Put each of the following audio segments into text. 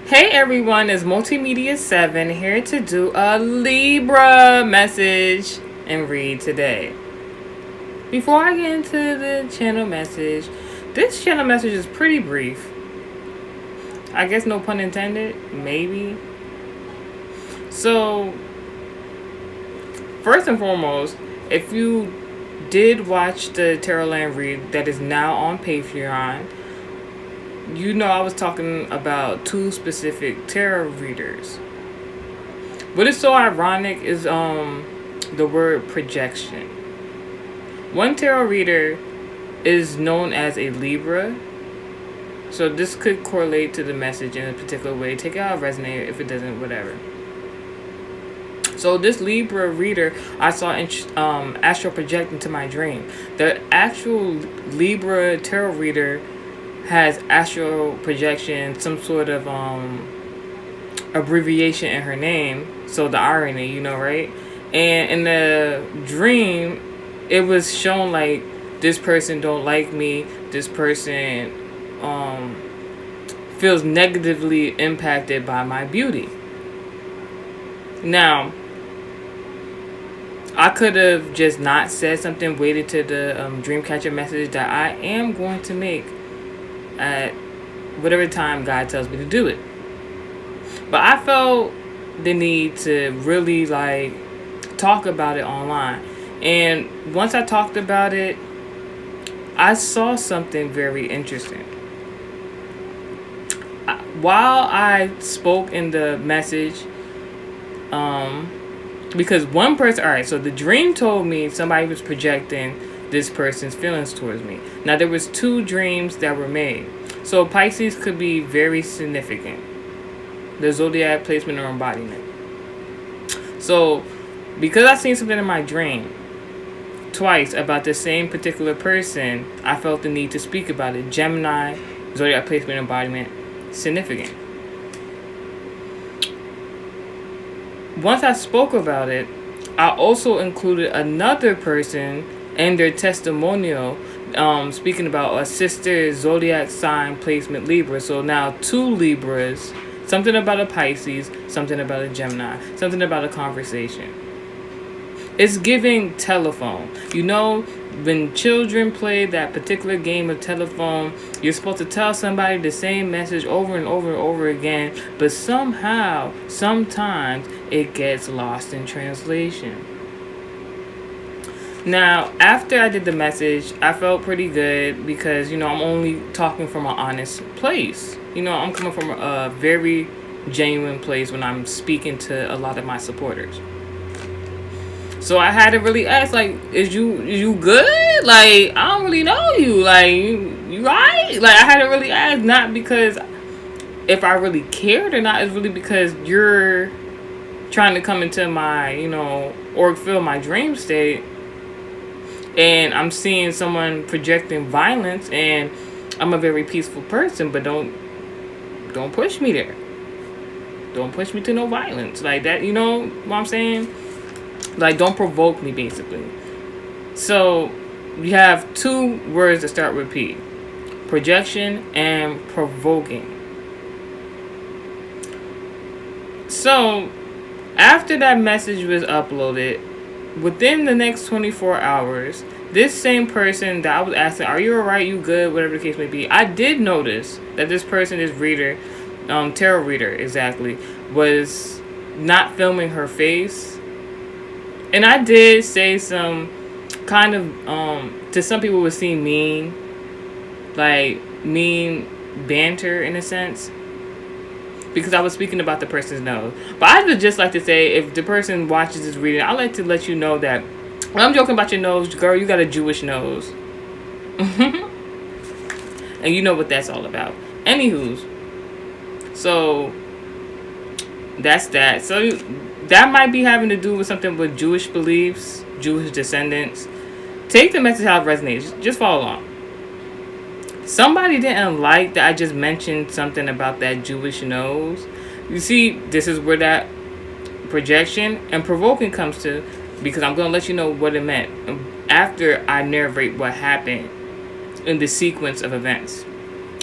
Hey everyone, it's Multimedia 7 here to do a Libra message and read today. Before I get into the channel message, this channel message is pretty brief. I guess no pun intended, maybe. So, first and foremost, if you did watch the Tarot Land read that is now on Patreon, you know I was talking about two specific tarot readers. What is so ironic is the word projection. One tarot reader is known as a Libra, so this could correlate to the message in a particular way. Take it out, resonate. If it doesn't, whatever. So this Libra reader, I saw astral project into my dream. The actual Libra tarot reader has astral projection, some sort of abbreviation in her name. So the irony, you know, right? And in the dream, it was shown like this person don't like me. This person feels negatively impacted by my beauty. Now, I could have just not said something, waited to the Dreamcatcher message that I am going to make at whatever time God tells me to do it. But I felt the need to really talk about it online. And once I talked about it, I saw something very interesting. While I spoke in the message, because one person, alright, so the dream told me somebody was projecting this person's feelings towards me. Now there was two dreams that were made. So Pisces could be very significant. The Zodiac placement or embodiment. So because I seen something in my dream twice about the same particular person, I felt the need to speak about it. Gemini, Zodiac placement embodiment, significant. Once I spoke about it, I also included another person and their testimonial, speaking about a sister Zodiac sign placement Libra. So now two Libras, something about a Pisces, something about a Gemini, something about a conversation. It's giving telephone. You know, when children play that particular game of telephone, you're supposed to tell somebody the same message over and over and over again, but somehow, sometimes, it gets lost in translation. Now, after I did the message, I felt pretty good because, you know, I'm only talking from an honest place. You know, I'm coming from a very genuine place when I'm speaking to a lot of my supporters. So I had to really ask, is you good? I don't really know you. You right? I had to really ask, not because if I really cared or not. It's really because you're trying to come into my, or feel my dream state. And I'm seeing someone projecting violence, and I'm a very peaceful person, but don't push me there. Don't push me to no violence. That, you know what I'm saying? Don't provoke me, basically. So, you have two words that start with P. Projection and provoking. So, after that message was uploaded, within the next 24 hours, this same person that I was asking, are you alright, you good, whatever the case may be, I did notice that this person, this reader, tarot reader exactly, was not filming her face. And I did say some kind of, to some people would seem mean, mean banter in a sense, because I was speaking about the person's nose. But I would just like to say, if the person watches this reading, I'd like to let you know that when I'm joking about your nose, girl, you got a Jewish nose. And you know what that's all about. Anywho's. So, that's that. So, that might be having to do with something with Jewish beliefs, Jewish descendants. Take the message how it resonates. Just follow along. Somebody didn't like that I just mentioned something about that Jewish nose. You see, this is where that projection and provoking comes to, because I'm going to let you know what it meant after I narrate what happened in the sequence of events.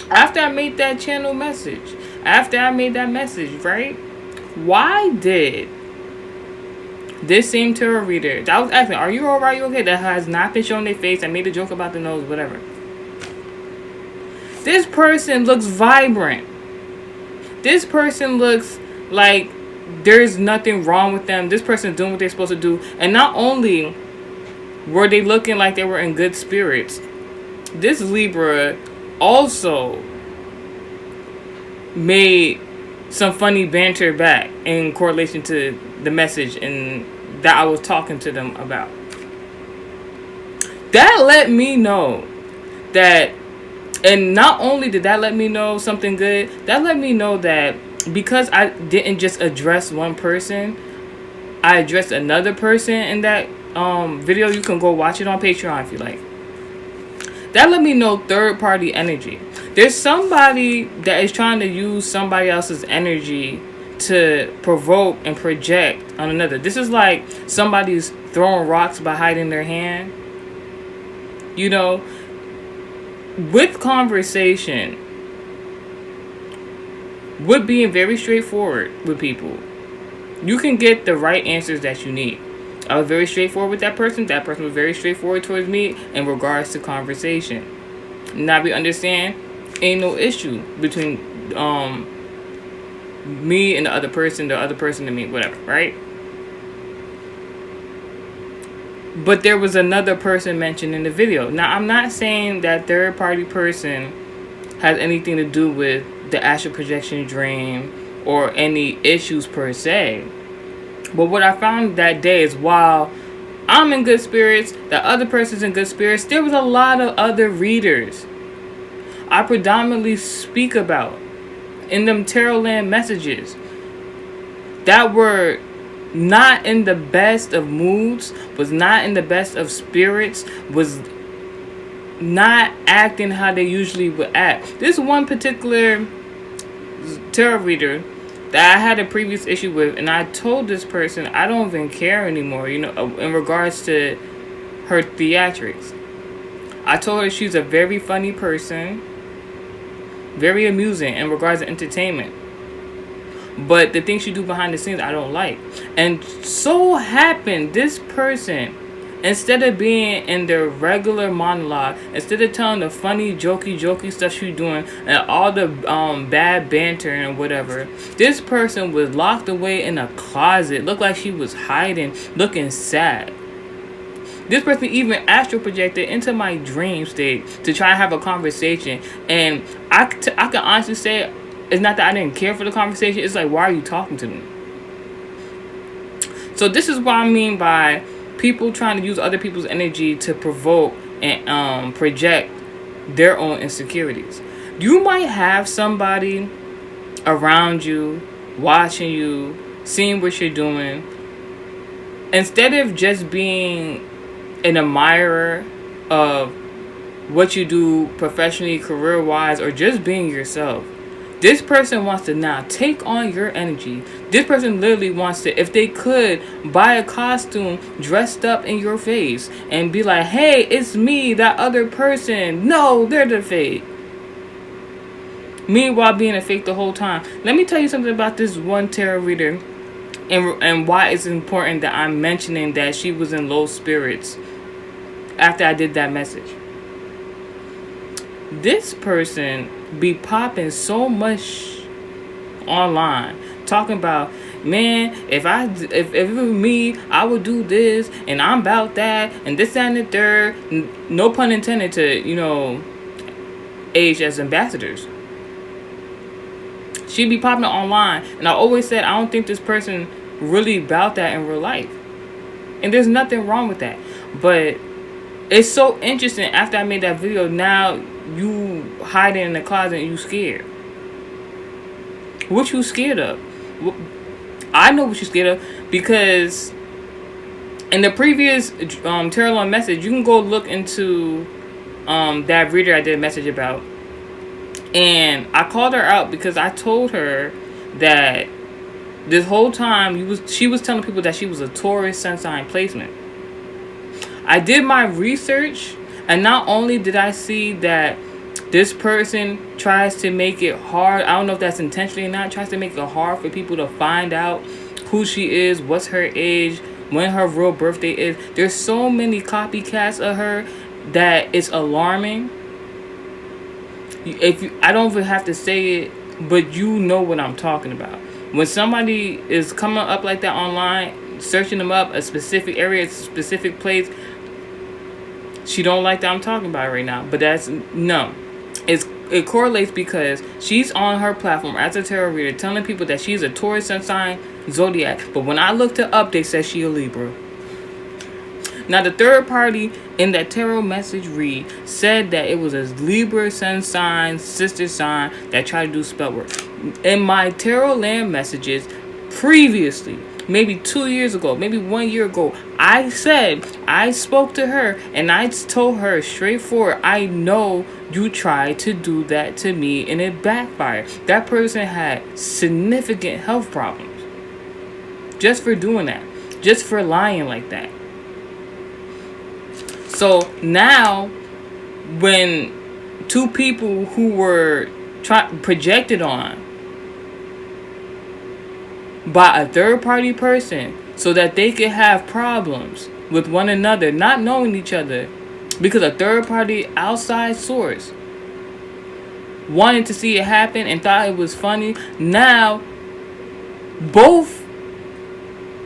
After I made that channel message, after I made that message, right? Why did this same tarot reader that was asking, are you alright, you okay, that has not been showing their face, I made a joke about the nose, whatever. This person looks vibrant. This person looks like there's nothing wrong with them. This person's doing what they're supposed to do. And not only were they looking like they were in good spirits, this Libra also made some funny banter back in correlation to the message and that I was talking to them about. That let me know that, and not only did that let me know something good, that let me know that because I didn't just address one person, I addressed another person in that video. You can go watch it on Patreon if you like. That let me know third party energy. There's somebody that is trying to use somebody else's energy to provoke and project on another. This is like somebody's throwing rocks by hiding their hand. You know, with conversation, with being very straightforward with people, you can get the right answers that you need. I was very straightforward with that person. That person was very straightforward towards me in regards to conversation. Now we understand, ain't no issue between me and the other person and me, whatever, right? But there was another person mentioned in the video. Now, I'm not saying that third party person has anything to do with the astral projection dream or any issues per se. But what I found that day is while I'm in good spirits, the other person's in good spirits, there was a lot of other readers I predominantly speak about in them tarot land messages that were not in the best of moods, was not in the best of spirits, was not acting how they usually would act. This one particular tarot reader that I had a previous issue with, and I told this person I don't even care anymore, you know, in regards to her theatrics. I told her she's a very funny person, very amusing in regards to entertainment. But the things she do behind the scenes, I don't like. And so happened, this person, instead of being in their regular monologue, instead of telling the funny, jokey stuff she's doing, and all the bad banter and whatever, this person was locked away in a closet, looked like she was hiding, looking sad. This person even astral projected into my dream state to try to have a conversation. And I can honestly say, it's not that I didn't care for the conversation. It's like, why are you talking to me? So this is what I mean by people trying to use other people's energy to provoke and project their own insecurities. You might have somebody around you, watching you, seeing what you're doing. Instead of just being an admirer of what you do professionally, career-wise, or just being yourself, this person wants to now take on your energy. This person literally wants to, if they could, buy a costume dressed up in your face and be like, hey, it's me, that other person. No, they're the fake. Meanwhile, being a fake the whole time. Let me tell you something about this one tarot reader and why it's important that I'm mentioning that she was in low spirits after I did that message. This person be popping so much online, talking about, man, if it was me, I would do this, and I'm about that, and this, that, and the third. No pun intended to, you know, age as ambassadors. She be popping online, and I always said, I don't think this person really about that in real life. And there's nothing wrong with that. But it's so interesting, after I made that video, now you hiding in the closet and you scared. What you scared of? I know what you're scared of, because in the previous tarot line message, you can go look into that reader I did a message about. And I called her out because I told her that this whole time she was telling people that she was a Taurus sun sign placement. I did my research, and not only did I see that This person tries to make it hard. I don't know if that's intentionally or not. Tries to make it hard for people to find out who she is, what's her age, when her real birthday is. There's so many copycats of her that it's alarming. I don't even have to say it, but you know what I'm talking about. When somebody is coming up like that online, searching them up, a specific area, a specific place, she don't like that I'm talking about right now. But that's no. It correlates because she's on her platform as a tarot reader telling people that she's a Taurus sun sign Zodiac. But when I looked her up, they said she a Libra. Now, the third party in that tarot message read said that it was a Libra sun sign, sister sign that tried to do spell work. In my tarot land messages previously, maybe 2 years ago, maybe 1 year ago, I said, I spoke to her and I told her straightforward, I know you tried to do that to me and it backfired. That person had significant health problems just for doing that, just for lying like that. So now, when two people who were projected on by a third party person so that they could have problems with one another, not knowing each other, because a third party outside source wanted to see it happen and thought it was funny, now both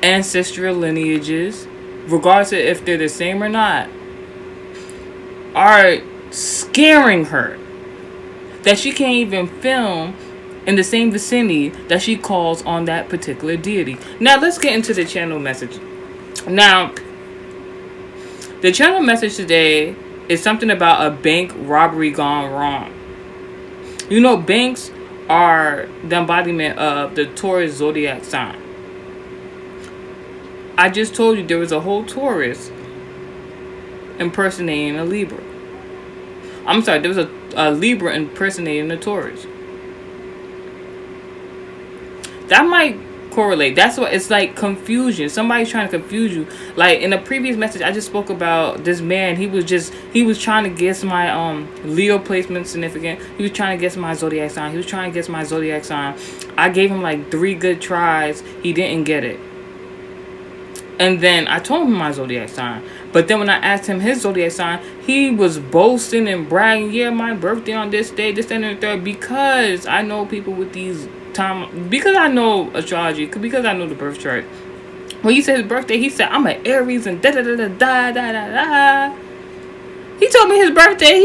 ancestral lineages, regardless of if they're the same or not, are scaring her that she can't even film in the same vicinity that she calls on that particular deity. Now let's get into the channel message. Now, the channel message today is something about a bank robbery gone wrong. You know, banks are the embodiment of the Taurus zodiac sign. I just told you there was a whole Taurus impersonating a Libra. I'm sorry, there was a Libra impersonating a Taurus. That might correlate. That's what it's like, confusion. Somebody's trying to confuse you. Like in a previous message, I just spoke about this man. He was trying to guess my Leo placement significant. He was trying to guess my zodiac sign. He was trying to guess my zodiac sign. I gave him like 3 good tries. He didn't get it. And then I told him my zodiac sign. But then when I asked him his zodiac sign, he was boasting and bragging, yeah, my birthday on this day, this, and the third, because I know people with these time, because I know astrology, because I know the birth chart. When he said his birthday, he said, I'm an Aries and da da da da da da da da. He told me his birthday.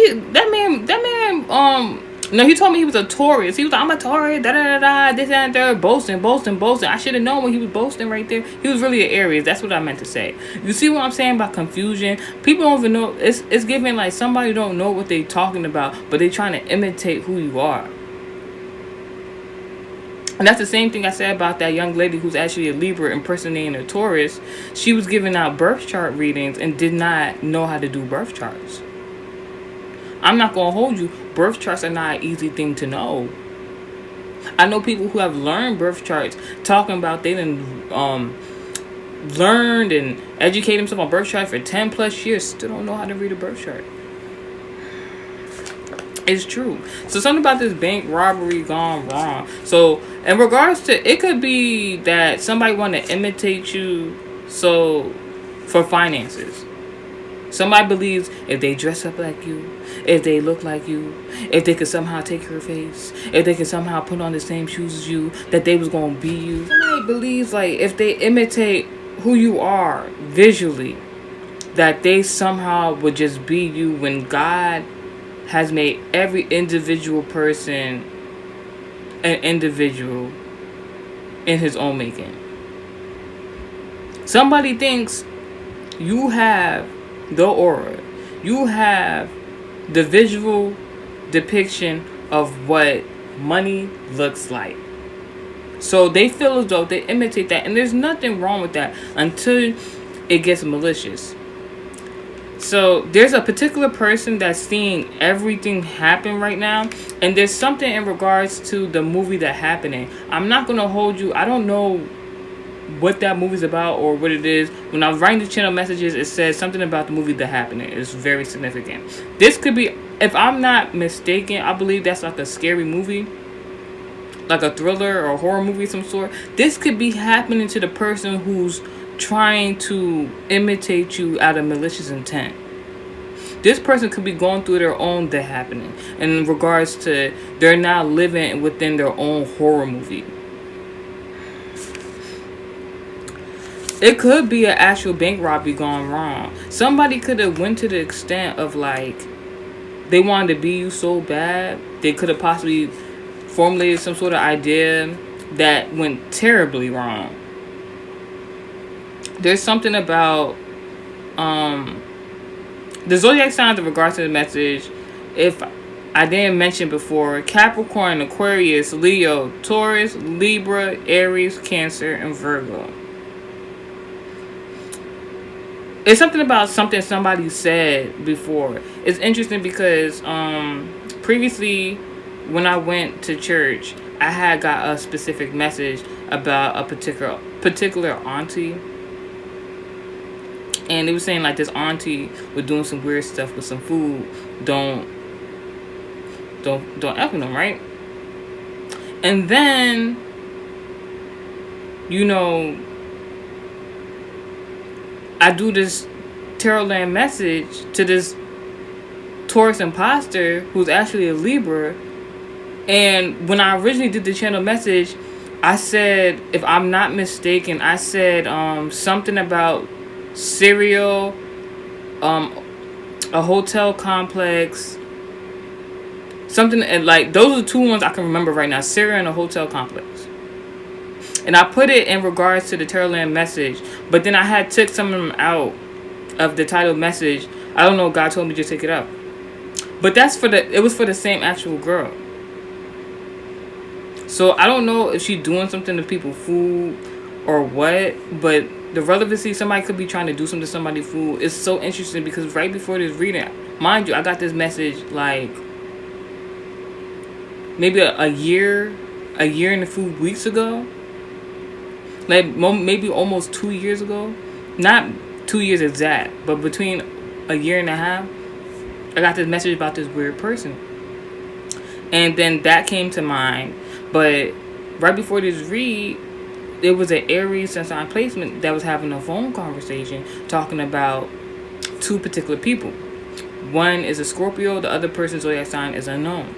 He told me he was a Taurus. He was like, I'm a Taurus, da da da da, this and third, boasting. I should have known when he was boasting right there. He was really an Aries. That's what I meant to say. You see what I'm saying about confusion? People don't even know. It's giving like somebody don't know what they talking about, but they trying to imitate who you are. And that's the same thing I said about that young lady who's actually a Libra impersonating a Taurus. She was giving out birth chart readings and did not know how to do birth charts. I'm not going to hold you. Birth charts are not an easy thing to know. I know people who have learned birth charts talking about they done learned and educated themselves on birth charts for 10 plus years. Still don't know how to read a birth chart. It's true. So something about this bank robbery gone wrong. So in regards to, it could be that somebody want to imitate you for finances. Somebody believes if they dress up like you, if they look like you, if they could somehow take your face, if they could somehow put on the same shoes as you, that they was going to be you. Somebody believes like if they imitate who you are visually, that they somehow would just be you, when God has made every individual person an individual in his own making. Somebody thinks you have the aura, you have the visual depiction of what money looks like. So they feel as though they imitate that, and there's nothing wrong with that until it gets malicious. So there's a particular person that's seeing everything happen right now, and there's something in regards to the movie that's happening. I'm not going to hold you. I don't know what that movie's about or what it is. When I was writing the channel messages, it says something about the movie The Happening. It's very significant. This could be if I'm not mistaken, I believe that's like a scary movie, like a thriller or a horror movie of some sort. This could be happening to the person who's trying to imitate you out of malicious intent. This person could be going through their own death happening in regards to they're now living within their own horror movie. It could be an actual bank robbery gone wrong. Somebody could have went to the extent of like they wanted to be you so bad. They could have possibly formulated some sort of idea that went terribly wrong. There's something about the zodiac signs in regards to the message. If I didn't mention before, Capricorn, Aquarius, Leo, Taurus, Libra, Aries, Cancer, and Virgo. It's something about something somebody said before. It's interesting because previously when I went to church, I had got a specific message about a particular auntie. And they were saying like this auntie was doing some weird stuff with some food. Don't F with them, right? And then, you know, I do this tarot land message to this Taurus imposter who's actually a Libra. And when I originally did the channel message, I said, if I'm not mistaken, I said something about cereal, a hotel complex, something, and like those are the two ones I can remember right now: cereal and a hotel complex. And I put it in regards to the tarot land message, but then I had took some of them out of the title message. I don't know, God told me to take it out, but it was for the same actual girl. So I don't know if she's doing something to people's food or what, but the relevancy, somebody could be trying to do something to somebody's food. It's so interesting because right before this reading, mind you, I got this message like maybe a year and a few weeks ago. Like maybe almost 2 years ago. Not 2 years exact, but between a year and a half, I got this message about this weird person. And then that came to mind. But right before this read, it was an Aries sun sign placement that was having a phone conversation talking about two particular people. One is a Scorpio, the other person's zodiac sign is unknown.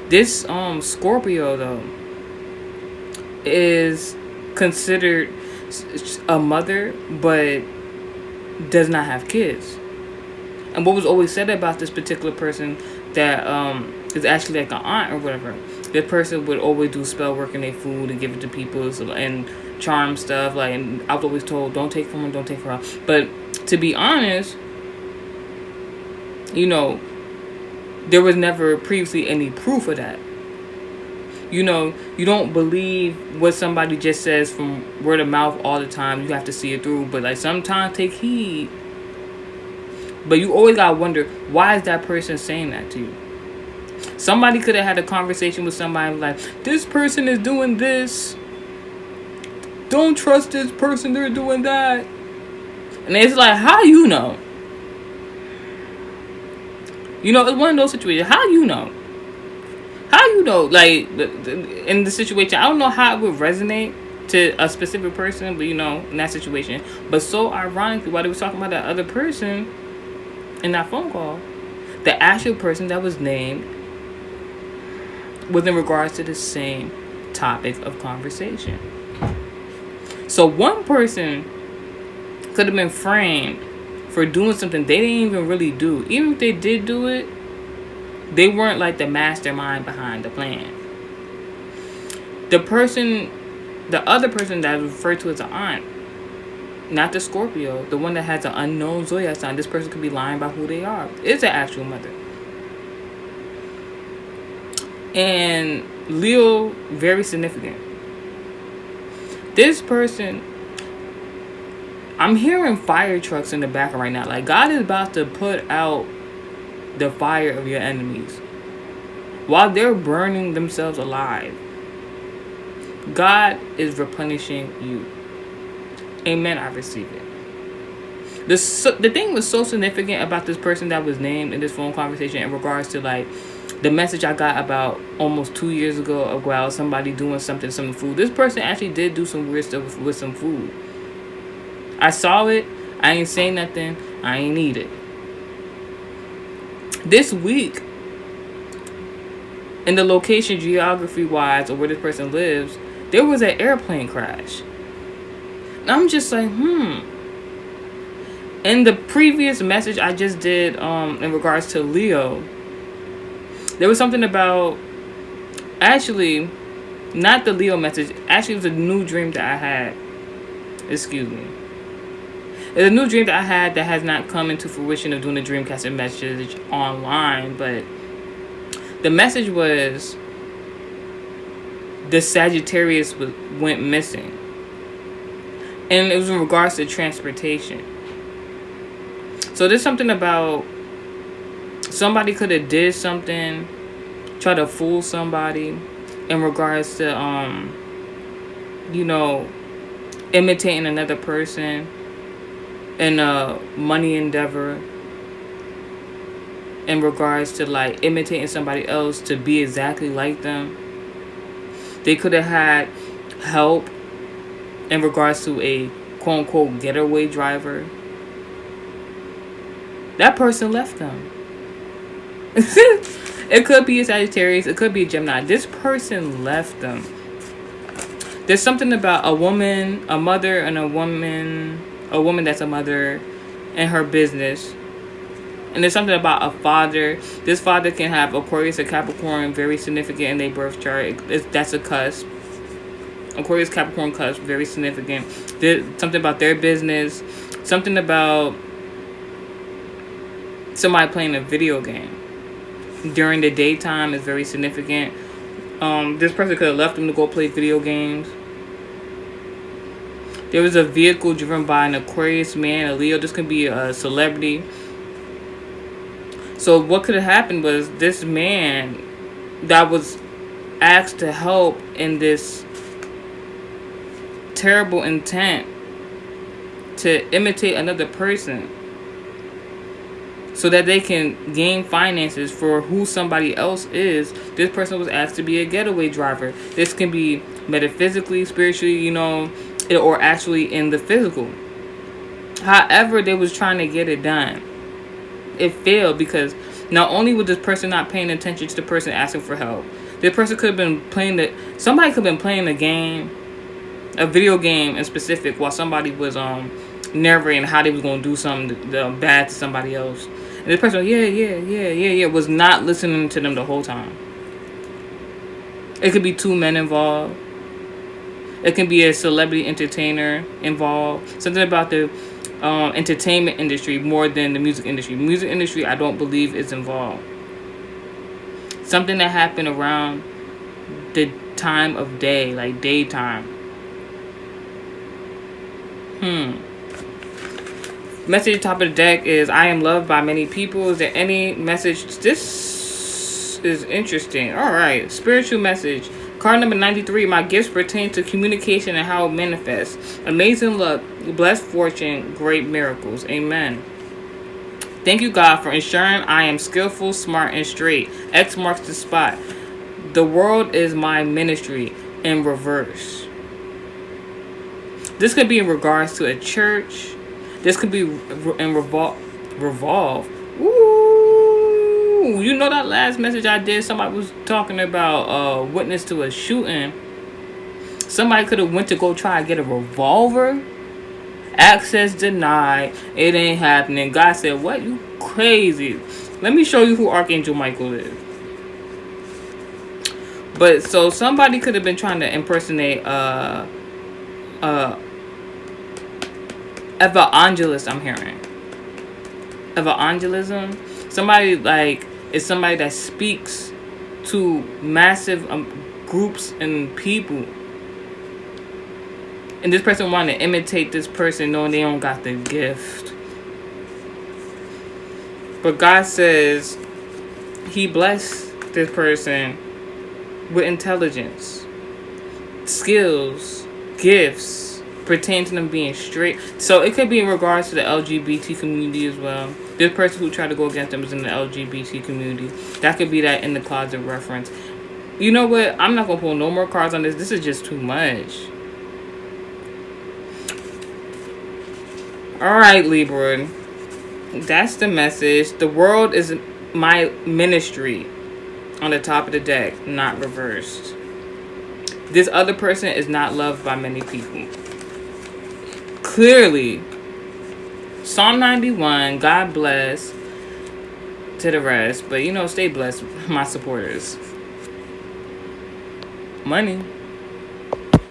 This Scorpio though is considered a mother but does not have kids. And what was always said about this particular person that is actually like an aunt or whatever, that person would always do spell work in their food and give it to people and charm stuff. Like, and I was always told, don't take from her, don't take from her. But to be honest, you know, there was never previously any proof of that. You know, you don't believe what somebody just says from word of mouth all the time. You have to see it through. But like sometimes take heed. But you always gotta wonder, why is that person saying that to you? Somebody could have had a conversation with somebody like, this person is doing this. Don't trust this person, they're doing that. And it's like, how you know? You know, it's one of those situations. How you know? How you know? Like, in the situation, I don't know how it would resonate to a specific person, but you know, in that situation. But so ironically, while they were talking about that other person in that phone call, the actual person that was named was in regards to the same topic of conversation. So one person could have been framed for doing something they didn't even really do. Even if they did do it, they weren't like the mastermind behind the plan. The other person that is referred to as an aunt, not the Scorpio, the one that has an unknown zodiac sign, this person could be lying about who they are, is the actual mother. And Leo, very significant. This person, I'm hearing fire trucks in the background right now. Like, God is about to put out the fire of your enemies. While they're burning themselves alive, God is replenishing you. Amen, I receive it. The thing was so significant about this person that was named in this phone conversation in regards to like the message I got about almost 2 years ago about somebody doing some food. This person actually did do some weird stuff with some food. I saw it. I ain't say nothing. I ain't need it. This week, in the location geography wise, or where this person lives, there was an airplane crash. And I'm just like, In the previous message I just did in regards to Leo, there was something about, actually, not the Leo message. Actually, it was a new dream that I had. Excuse me. It's a new dream that I had that has not come into fruition of doing the Dreamcasting message online. But the message was the Sagittarius went missing. And it was in regards to transportation. So there's something about somebody could have did something, try to fool somebody in regards to, imitating another person in a money endeavor, in regards to like imitating somebody else to be exactly like them. They could have had help in regards to a quote unquote getaway driver. That person left them. It could be a Sagittarius, it could be a Gemini. This person left them. There's something about a woman, a mother, and a woman that's a mother and her business. And there's something about a father. This father can have Aquarius or Capricorn very significant in their birth chart. That's a cusp. Aquarius, Capricorn cusp, very significant. There's something about their business. Something about somebody playing a video game during the daytime is very significant. This person could have left them to go play video games. There was a vehicle driven by an Aquarius man, a Leo. This could be a celebrity. So what could have happened was this man that was asked to help in this terrible intent to imitate another person so that they can gain finances for who somebody else is. This person was asked to be a getaway driver. This can be metaphysically, spiritually, or actually in the physical. However, they was trying to get it done. It failed because not only was this person not paying attention to the person asking for help, this person could have been somebody could have been playing a game, a video game in specific, while somebody was narrating how they was going to do something bad to somebody else. And this person, was not listening to them the whole time. It could be two men involved. It can be a celebrity entertainer involved. Something about the entertainment industry more than the music industry. Music industry, I don't believe is involved. Something that happened around the time of day, like daytime. Message at the top of the deck is, I am loved by many people. Is there any message? This is interesting. All right. Spiritual message. Card number 93. My gifts pertain to communication and how it manifests. Amazing luck, blessed fortune, great miracles. Amen. Thank you, God, for ensuring I am skillful, smart, and straight. X marks the spot. The world is my ministry in reverse. This could be in regards to a church. This could be in revolve. Ooh, you know that last message I did? Somebody was talking about witness to a shooting. Somebody could have went to go try to get a revolver. Access denied. It ain't happening. God said, what? You crazy. Let me show you who Archangel Michael is. But so somebody could have been trying to impersonate evangelist, I'm hearing. Evangelism. Somebody is somebody that speaks to massive groups and people. And this person wanted to imitate this person knowing they don't got the gift. But God says he blessed this person with intelligence, skills, gifts, pertain to them being straight. So it could be in regards to the LGBT community as well. This person who tried to go against them is in the LGBT community. That could be that in the closet reference. You know what? I'm not going to pull no more cards on this. This is just too much. Alright, Libra. That's the message. The world is my ministry on the top of the deck, not reversed. This other person is not loved by many people. Clearly. Psalm 91, God bless to the rest. But, you know, stay blessed, my supporters. Money.